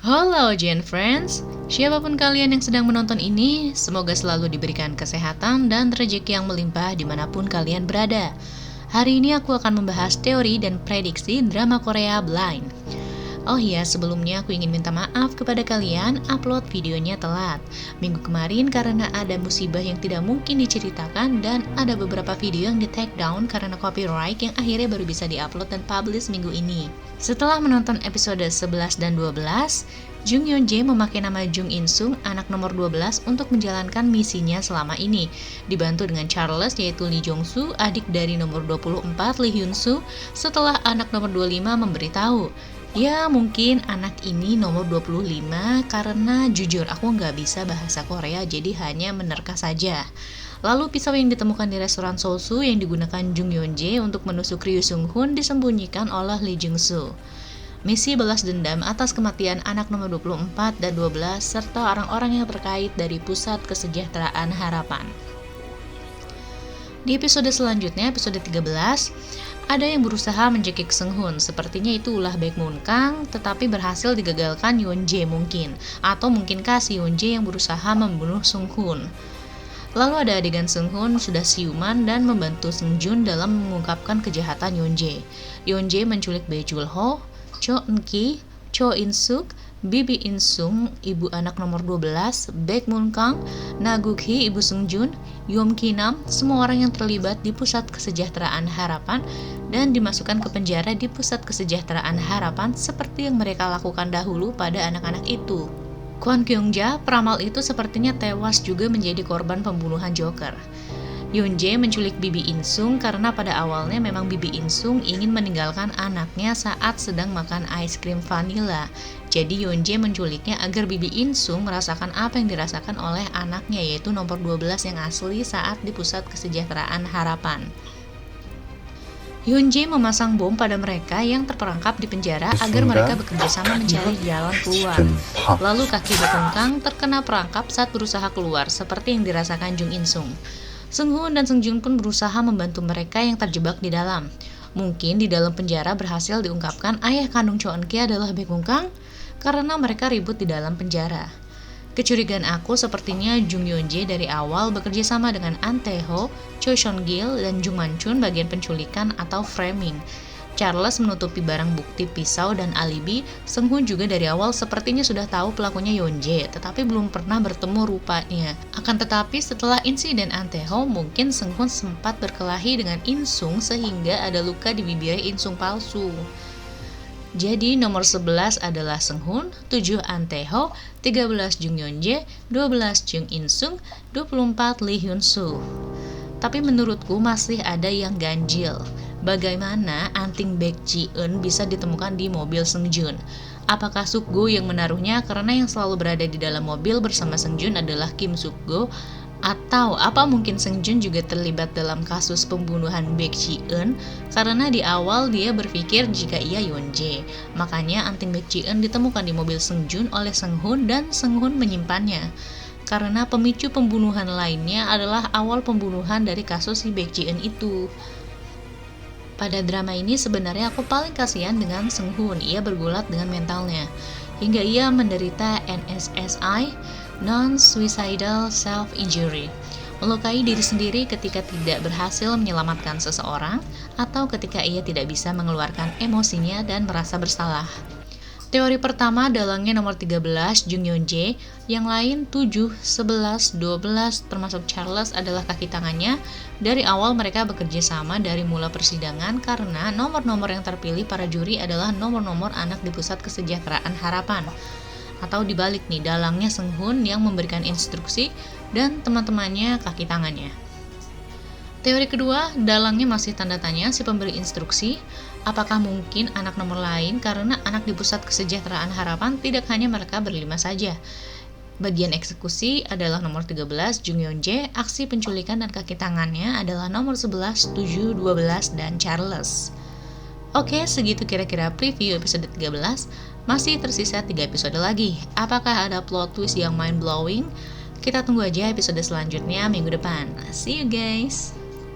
Halo Gen Friends, siapapun kalian yang sedang menonton ini, semoga selalu diberikan kesehatan dan rezeki yang melimpah dimanapun kalian berada. Hari ini aku akan membahas teori dan prediksi drama Korea Blind. Oh iya, sebelumnya aku ingin minta maaf kepada kalian, upload videonya telat. Minggu kemarin karena ada musibah yang tidak mungkin diceritakan dan ada beberapa video yang di take down karena copyright yang akhirnya baru bisa diupload dan publish minggu ini. Setelah menonton episode 11 dan 12, Jung Yeon Jae memakai nama Jung In Sung, anak nomor 12, untuk menjalankan misinya selama ini. Dibantu dengan Charles, yaitu Lee Jong Soo, adik dari nomor 24 Lee Hyun Soo, setelah anak nomor 25 memberitahu. Ya, mungkin anak ini nomor 25 karena jujur aku nggak bisa bahasa Korea, jadi hanya menerka saja. Lalu pisau yang ditemukan di restoran Sosu yang digunakan Jung Yeon Jae untuk menusuk Ryu Sung Hoon disembunyikan oleh Lee Jung Soo. Misi balas dendam atas kematian anak nomor 24 dan 12 serta orang-orang yang terkait dari Pusat Kesejahteraan Harapan. Di episode selanjutnya, episode 13, ada yang berusaha mencekik Seung Hoon, sepertinya itu ulah Baekmun Kang, tetapi berhasil digagalkan Yeon Jae mungkin, atau mungkinkah si Yeon Jae yang berusaha membunuh Seung Hoon. Lalu ada adegan Seung Hoon sudah siuman dan membantu Seung Jun dalam mengungkapkan kejahatan Yeon Jae. Yeon Jae menculik Bae Jul Ho, Cho Eun Ki, Cho In Suk, Bibi In Sung, ibu anak nomor 12, Baekmun Kang, Na Guk Hee, ibu Seung Jun, Yom Ki Nam, semua orang yang terlibat di Pusat Kesejahteraan Harapan dan dimasukkan ke penjara di Pusat Kesejahteraan Harapan seperti yang mereka lakukan dahulu pada anak-anak itu. Kwon Kyung Ja, peramal itu sepertinya tewas juga menjadi korban pembunuhan Joker. Yeon Jae menculik Bibi In Sung karena pada awalnya memang Bibi In Sung ingin meninggalkan anaknya saat sedang makan ice cream vanilla. Jadi Yeon Jae menculiknya agar Bibi In Sung merasakan apa yang dirasakan oleh anaknya, yaitu nomor 12 yang asli saat di Pusat Kesejahteraan Harapan. Yeon Jae memasang bom pada mereka yang terperangkap di penjara agar mereka bekerja sama mencari jalan keluar. Lalu kaki Baekmun Kang terkena perangkap saat berusaha keluar, seperti yang dirasakan Jung In Sung. Seung Hoon dan Seung Jun pun berusaha membantu mereka yang terjebak di dalam. Mungkin di dalam penjara berhasil diungkapkan ayah kandung Cho Eun Ki adalah Baekmun Kang karena mereka ribut di dalam penjara. Kecurigaan aku sepertinya Jung Yeon Jae dari awal bekerja sama dengan An Tae Ho, Choi Seon Gil, dan Jung Man Chun bagian penculikan atau framing. Charles menutupi barang bukti pisau dan alibi. Seung Hoon juga dari awal sepertinya sudah tahu pelakunya Yeon Jae, tetapi belum pernah bertemu rupanya. Akan tetapi setelah insiden An Tae Ho, mungkin Seung Hoon sempat berkelahi dengan In Sung sehingga ada luka di bibirnya In Sung palsu. Jadi nomor 11 adalah Seung Hoon, 7 An Tae Ho, 13 Jung Yeon Jae, 12 Jung In Sung, 24 Lee Hyun Soo. Tapi menurutku masih ada yang ganjil. Bagaimana anting Baek Ji Eun bisa ditemukan di mobil Seung Jun? Apakah Suk Go yang menaruhnya karena yang selalu berada di dalam mobil bersama Seung Jun adalah Kim Suk Go? Atau apa mungkin Seung Jun juga terlibat dalam kasus pembunuhan Baek Ji Eun karena di awal dia berpikir jika ia Yeon Jae. Makanya anting Baek Ji Eun ditemukan di mobil Seung Jun oleh Seung Hoon dan Seung Hoon menyimpannya. Karena pemicu pembunuhan lainnya adalah awal pembunuhan dari kasus si Baek Ji Eun itu. Pada drama ini sebenarnya aku paling kasihan dengan Seung Hoon. Ia bergulat dengan mentalnya hingga ia menderita NSSI, non-suicidal self-injury, melukai diri sendiri ketika tidak berhasil menyelamatkan seseorang atau ketika ia tidak bisa mengeluarkan emosinya dan merasa bersalah. Teori pertama dalangnya nomor 13 Jung Yeon Jae, yang lain 7, 11, 12 termasuk Charles adalah kaki tangannya. Dari awal mereka bekerja sama dari mula persidangan karena nomor-nomor yang terpilih para juri adalah nomor-nomor anak di Pusat Kesejahteraan Harapan. Atau dibalik nih, dalangnya Seung Hoon yang memberikan instruksi dan teman-temannya kaki tangannya. Teori kedua, dalangnya masih tanda tanya si pemberi instruksi. Apakah mungkin anak nomor lain karena anak di Pusat Kesejahteraan Harapan tidak hanya mereka berlima saja. Bagian eksekusi adalah nomor 13 Jung Yeon Jae, aksi penculikan dan kaki tangannya adalah nomor 11, 7, 12, dan Charles. Oke, segitu kira-kira preview episode 13. Masih tersisa 3 episode lagi. Apakah ada plot twist yang mind-blowing? Kita tunggu aja episode selanjutnya minggu depan. See you guys!